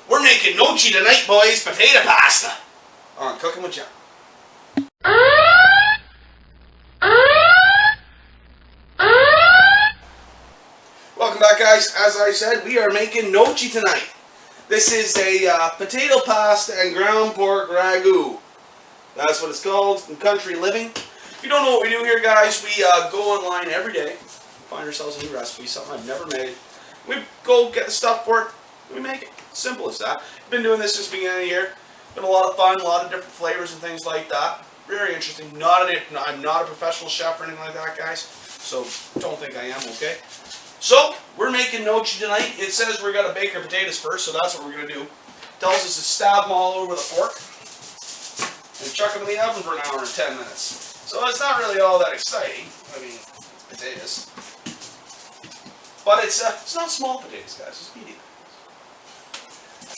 We're making gnocchi tonight, boys. Potato pasta. On Cooking with Jon. Welcome back, guys. As I said, we are making gnocchi tonight. This is a potato pasta and ground pork ragu. That's what it's called in country living. If you don't know what we do here, guys, we go online every day, find ourselves a new recipe, something I've never made. We go get the stuff for it, we make it. Simple as that. Been doing this since the beginning of the year. Been a lot of fun, a lot of different flavors and things like that. Very interesting. I'm not a professional chef or anything like that, guys, so don't think I am, okay? So, we're making gnocchi tonight. It says we're going to bake our potatoes first, so that's what we're going to do. It tells us to stab them all over the fork and chuck them in the oven for an hour and 10 minutes. So it's not really all that exciting. I mean, potatoes. But it's not small potatoes, guys. It's medium.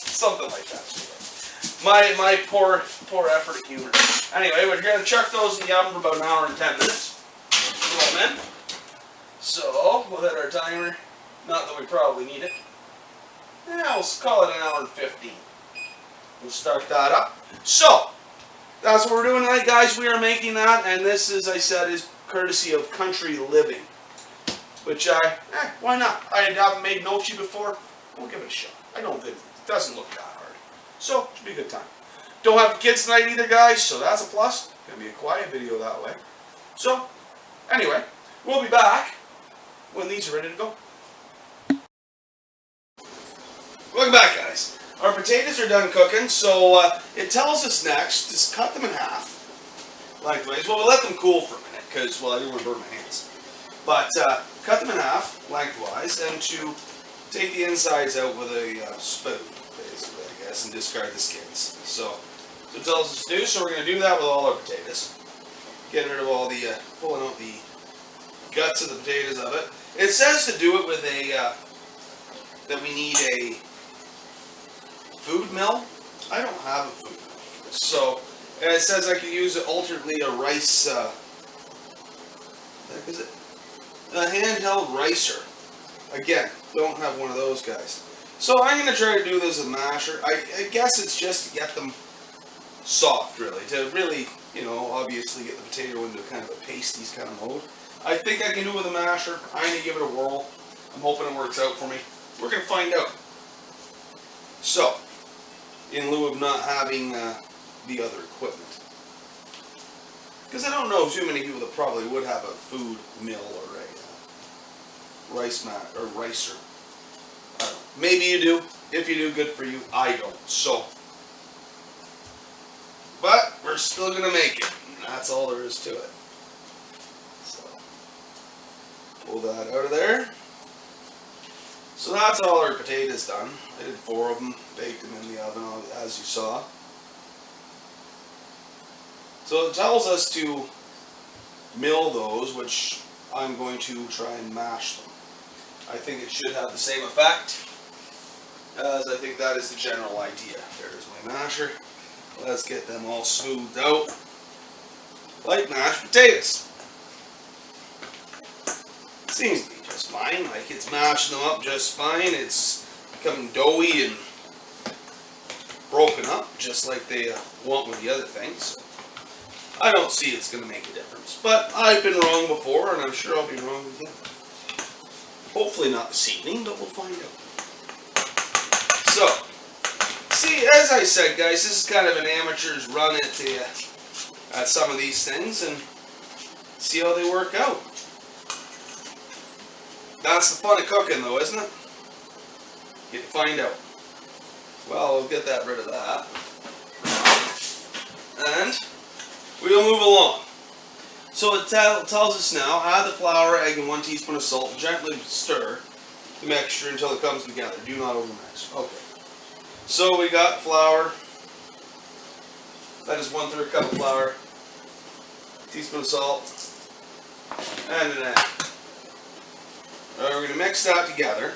Something like that. My poor effort at humor. Anyway, we're going to chuck those in the oven for about an hour and 10 minutes. Roll them in. So, we'll hit our timer. Not that we probably need it. Yeah, we'll call it an hour and 15. We'll start that up. So, that's what we're doing tonight, guys. We are making that, and this, as I said, is courtesy of Country Living. Which why not? I haven't made gnocchi before. We'll give it a shot. I don't think it doesn't look that hard. So, it should be a good time. Don't have the kids tonight either, guys, so that's a plus. Gonna be a quiet video that way. So, anyway, we'll be back when these are ready to go. Welcome back, guys. Our potatoes are done cooking, so it tells us next to cut them in half. Lengthways. Well, we'll let them cool for a minute, because, well, I don't want to burn my hands. But cut them in half, lengthwise, and to take the insides out with a spoon, basically, I guess, and discard the skins. So it tells us to do, so we're going to do that with all our potatoes. Getting rid of all the, pulling out the guts of the potatoes of it. It says to do it with that we need a food mill. I don't have a food mill. So, and it says I can use alternately a rice, what is it? A handheld ricer. Again, don't have one of those guys. So I'm going to try to do this with a masher. I guess it's just to get them soft, really. To really, you know, obviously get the potato into kind of a pasty kind of mode. I think I can do it with a masher. I'm going to give it a whirl. I'm hoping it works out for me. We're going to find out. So, in lieu of not having the other equipment. Because I don't know too many people that probably would have a food mill or a rice mat or ricer. I don't know. Maybe you do. If you do, good for you. I don't. So, but we're still going to make it. And that's all there is to it. Pull that out of there. So that's all our potatoes done. I did 4 of them, baked them in the oven as you saw. So it tells us to mill those, which I'm going to try and mash them. I think it should have the same effect, as I think that is the general idea. There's my masher. Let's get them all smoothed out like mashed potatoes. Seems to be just fine. Like, it's mashing them up just fine. It's becoming doughy and broken up, just like they want with the other things. I don't see it's going to make a difference. But I've been wrong before, and I'm sure I'll be wrong again. Hopefully not this evening, but we'll find out. So, see, as I said, guys, this is kind of an amateur's run at some of these things, and see how they work out. That's the fun of cooking, though, isn't it? Get to find out. Well, we'll get that rid of that. And we'll move along. So it tells us now, add the flour, egg, and 1 teaspoon of salt. Gently stir the mixture until it comes together. Do not overmix. Okay. So we got flour. That is 1/3 cup of flour. Teaspoon of salt. And an egg. We're going to mix that together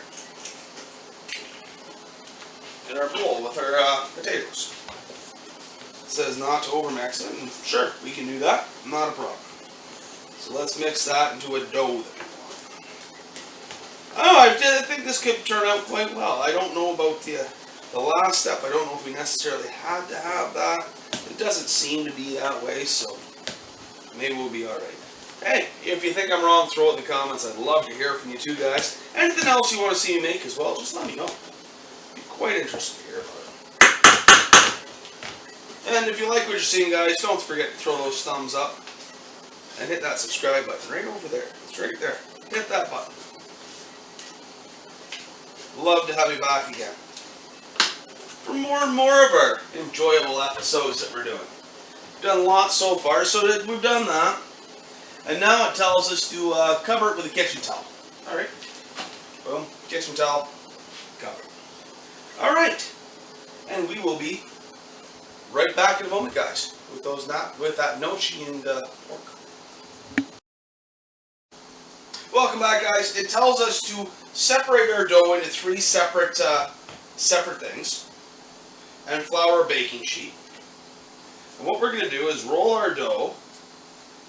in our bowl with our potatoes. It says not to overmix it, and sure, we can do that, not a problem. So let's mix that into a dough that we want. Oh, I think this could turn out quite well. I don't know about the The last step, I don't know if we necessarily had to have that. It doesn't seem to be that way, so maybe we'll be alright. Hey, if you think I'm wrong, throw it in the comments. I'd love to hear from you too, guys. Anything else you want to see me make as well, just let me know. I'd be quite interested to hear about it. And if you like what you're seeing, guys, don't forget to throw those thumbs up and hit that subscribe button right over there. It's right there. Hit that button. Love to have you back again for more and more of our enjoyable episodes that we're doing. We've done lots so far, so that we've done that. And now it tells us to cover it with a kitchen towel. Alright. Boom. Kitchen towel. Cover it. Alright. And we will be right back in a moment, guys, with that gnocchi and pork. Welcome back, guys. It tells us to separate our dough into 3 separate things and flour a baking sheet. And what we're going to do is roll our dough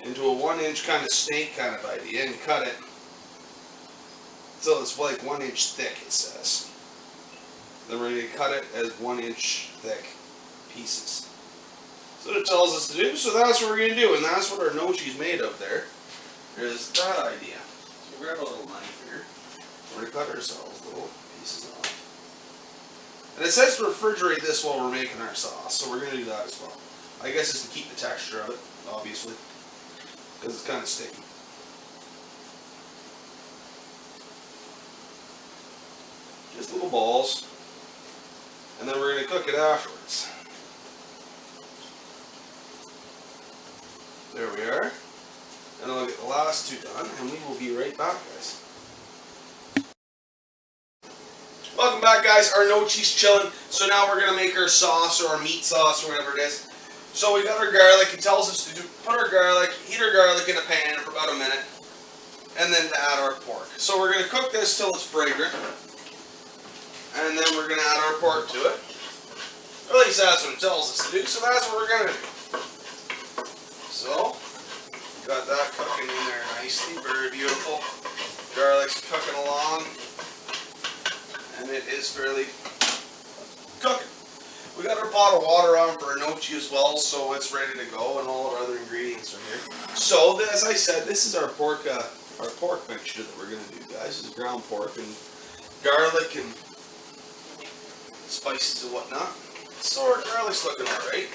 into a 1-inch kind of snake kind of idea and cut it so it's like 1 inch thick, it says. Then we're going to cut it as 1-inch thick pieces. So it tells us to do, so that's what we're going to do, and that's what our gnocchi is made of there. Is that idea. So we'll grab a little knife here. We're going to cut ourselves little pieces off. And it says to refrigerate this while we're making our sauce, so we're going to do that as well. I guess it's to keep the texture of it, obviously, because it's kind of sticky. Just little balls. And then we're going to cook it afterwards. There we are. And I'll get the last 2 done, and we will be right back, guys. Welcome back, guys. Our gnocchi's chilling. So now we're going to make our sauce, or our meat sauce, or whatever it is. So we got our garlic. It tells us to put our garlic, heat our garlic in a pan for about a minute, and then to add our pork. So we're going to cook this till it's fragrant, and then we're going to add our pork to it. Or at least that's what it tells us to do, so that's what we're going to do. So, got that cooking in there nicely, very beautiful. Garlic's cooking along, and it is fairly cooking. We got our pot of water on for our gnocchi as well, so it's ready to go, and all our other ingredients are here. So, as I said, this is our pork mixture that we're going to do, guys. This is ground pork and garlic and spices and whatnot. So our garlic's looking alright.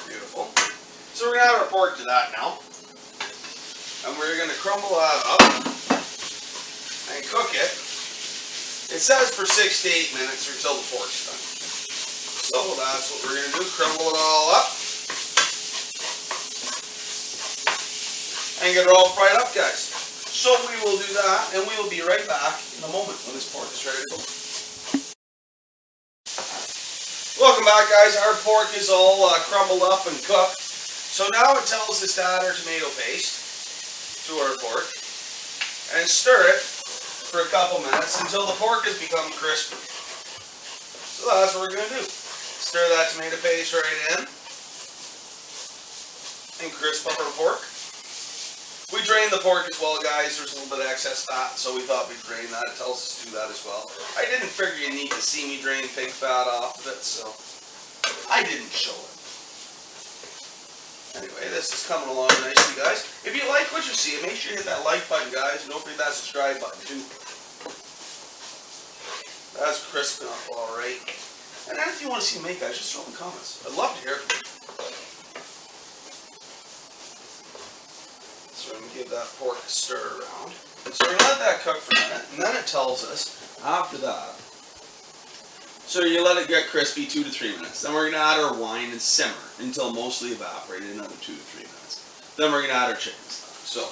Beautiful. So we're going to add our pork to that now. And we're going to crumble that up and cook it. It says for 6 to 8 minutes or until the pork's done. So that's what we're going to do. Crumble it all up. And get it all fried up, guys. So we will do that, and we will be right back in a moment when this pork is ready to go. Welcome back, guys. Our pork is all crumbled up and cooked. So now it tells us to add our tomato paste to our pork and stir it for a couple minutes until the pork has become crispy. So that's what we're going to do. Stir that tomato paste right in and crisp up our pork. We drain the pork as well, guys. There's a little bit of excess fat, so we thought we'd drain that. It tells us to do that as well. I didn't figure you need to see me drain pig fat off of it, so I didn't show it. Anyway, this is coming along nicely, guys. If you like what you see, make sure you hit that like button, guys, and don't forget that subscribe button, too. That's crisping up all right. And anything you want to see me make, guys, just throw in the comments. I'd love to hear from you. So we're going to give that pork a stir around. So we're going to let that cook for a minute, and then it tells us, after that, so you let it get crispy 2 to 3 minutes. Then we're going to add our wine and simmer until mostly evaporated, another 2 to 3 minutes. Then we're going to add our chicken stock. So,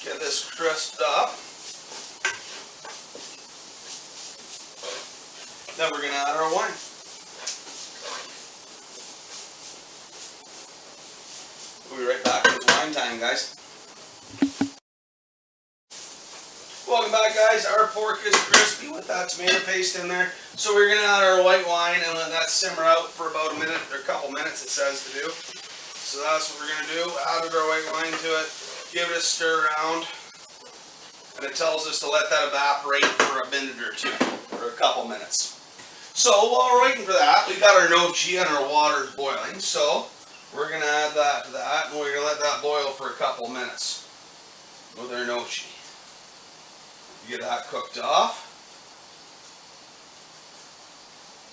get this crisped up. Then we're going to add our wine. We'll be right back with wine time, guys. Welcome back, guys. Our pork is crispy with that tomato paste in there. So we're going to add our white wine and let that simmer out for about a minute or a couple minutes, it says to do. So that's what we're going to do. Added our white wine to it. Give it a stir around. And it tells us to let that evaporate for a minute or two, or a couple minutes. So while we're waiting for that, we got our gnocchi and our water's boiling. So we're going to add that to that, and we're going to let that boil for a couple minutes with our gnocchi. Get that cooked off.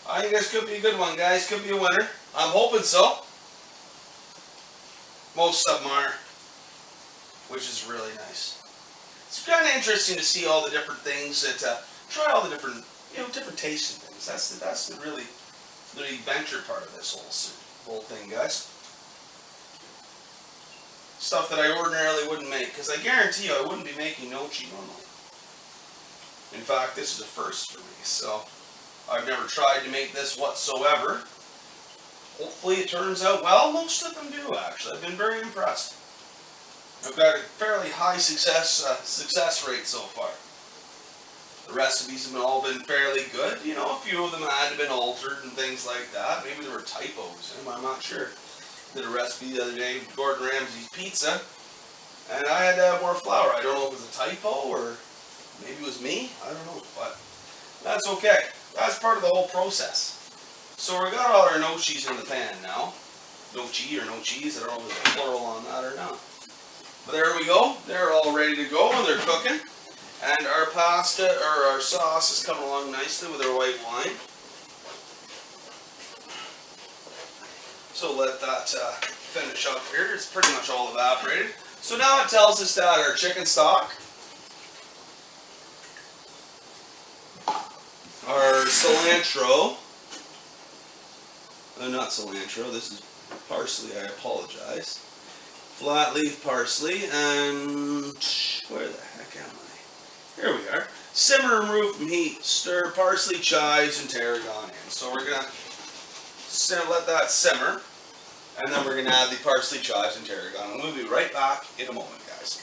I think this could be a good one, guys. Could be a winner. I'm hoping so. Most of them are, which is really nice. It's kind of interesting to see all the different things that try all the different, different tasting things. That's really the adventure part of this whole thing, guys. Stuff that I ordinarily wouldn't make, because I guarantee you I wouldn't be making gnocchi normally. In fact, this is a first for me, so I've never tried to make this whatsoever. Hopefully it turns out well. Most of them do, actually. I've been very impressed. I've got a fairly high success rate so far. The recipes have all been fairly good. A few of them had to been altered and things like that. Maybe there were typos in them, I'm not sure. Did a recipe the other day, Gordon Ramsay's pizza, and I had to have more flour. I don't know if it was a typo or maybe it was me. I don't know, but that's okay. That's part of the whole process. So we got all our gnocchis in the pan now. Gnocchi or gnocchis, I don't know if there's a plural on that or not. But there we go. They're all ready to go and they're cooking. And our pasta or our sauce is coming along nicely with our white wine. So let that finish up here. It's pretty much all evaporated. So now it tells us that our chicken stock, our cilantro, not cilantro, this is parsley, I apologize. Flat leaf parsley, and where the heck am I? Here we are. Simmer and remove from heat. Stir parsley, chives, and tarragon in. So we're going to let that simmer, and then we're going to add the parsley, chives, and tarragon. And we'll be right back in a moment, guys.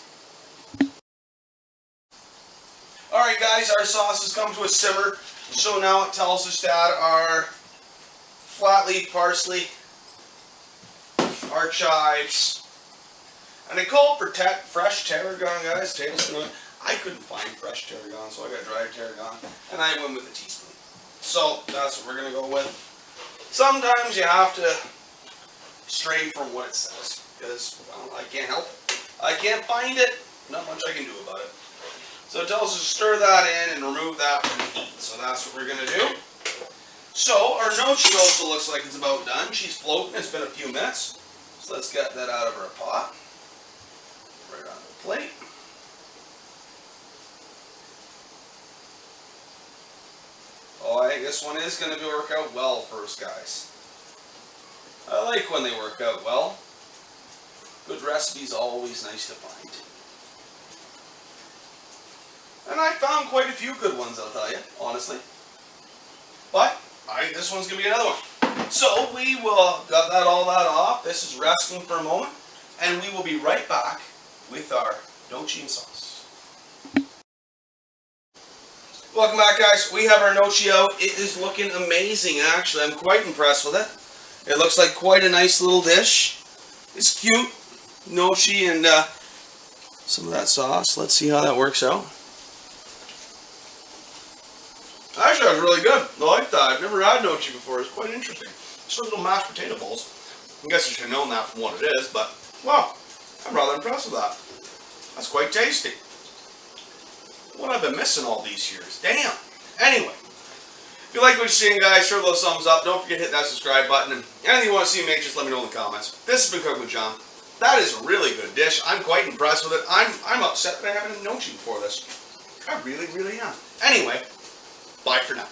Alright guys, our sauce has come to a simmer. So now it tells us to add our flat leaf parsley, our chives, and they call for fresh tarragon, guys, tablespoon. I couldn't find fresh tarragon, so I got dried tarragon, and I went with a teaspoon. So that's what we're going to go with. Sometimes you have to stray from what it says, because I can't help it. I can't find it, not much I can do about it. So it tells us to stir that in and remove that from the heat. So that's what we're going to do. So our gnocchi also looks like it's about done. She's floating. It's been a few minutes. So let's get that out of our pot. Right on the plate. Oh, I think this one is going to work out well for us, guys. I like when they work out well. Good recipes always nice to find. And I found quite a few good ones, I'll tell you, honestly. But I think this one's going to be another one. So we will got all that off. This is resting for a moment. And we will be right back with our gnocchi and sauce. Welcome back, guys. We have our gnocchi out. It is looking amazing, actually. I'm quite impressed with it. It looks like quite a nice little dish. It's cute. Gnocchi and some of that sauce. Let's see how that works out. Actually, that was really good. I like that. I've never had gnocchi before. It's quite interesting. Just little mashed potato balls. I guess you should have known that from what it is, but wow, I'm rather impressed with that. That's quite tasty. What have I been missing all these years? Damn. Anyway, if you like what you're seeing, guys, throw those thumbs up. Don't forget to hit that subscribe button. And anything you want to see me make, just let me know in the comments. This has been Cooking with John. That is a really good dish. I'm quite impressed with it. I'm upset that I haven't had gnocchi before this. I really, really am. Anyway, bye for now.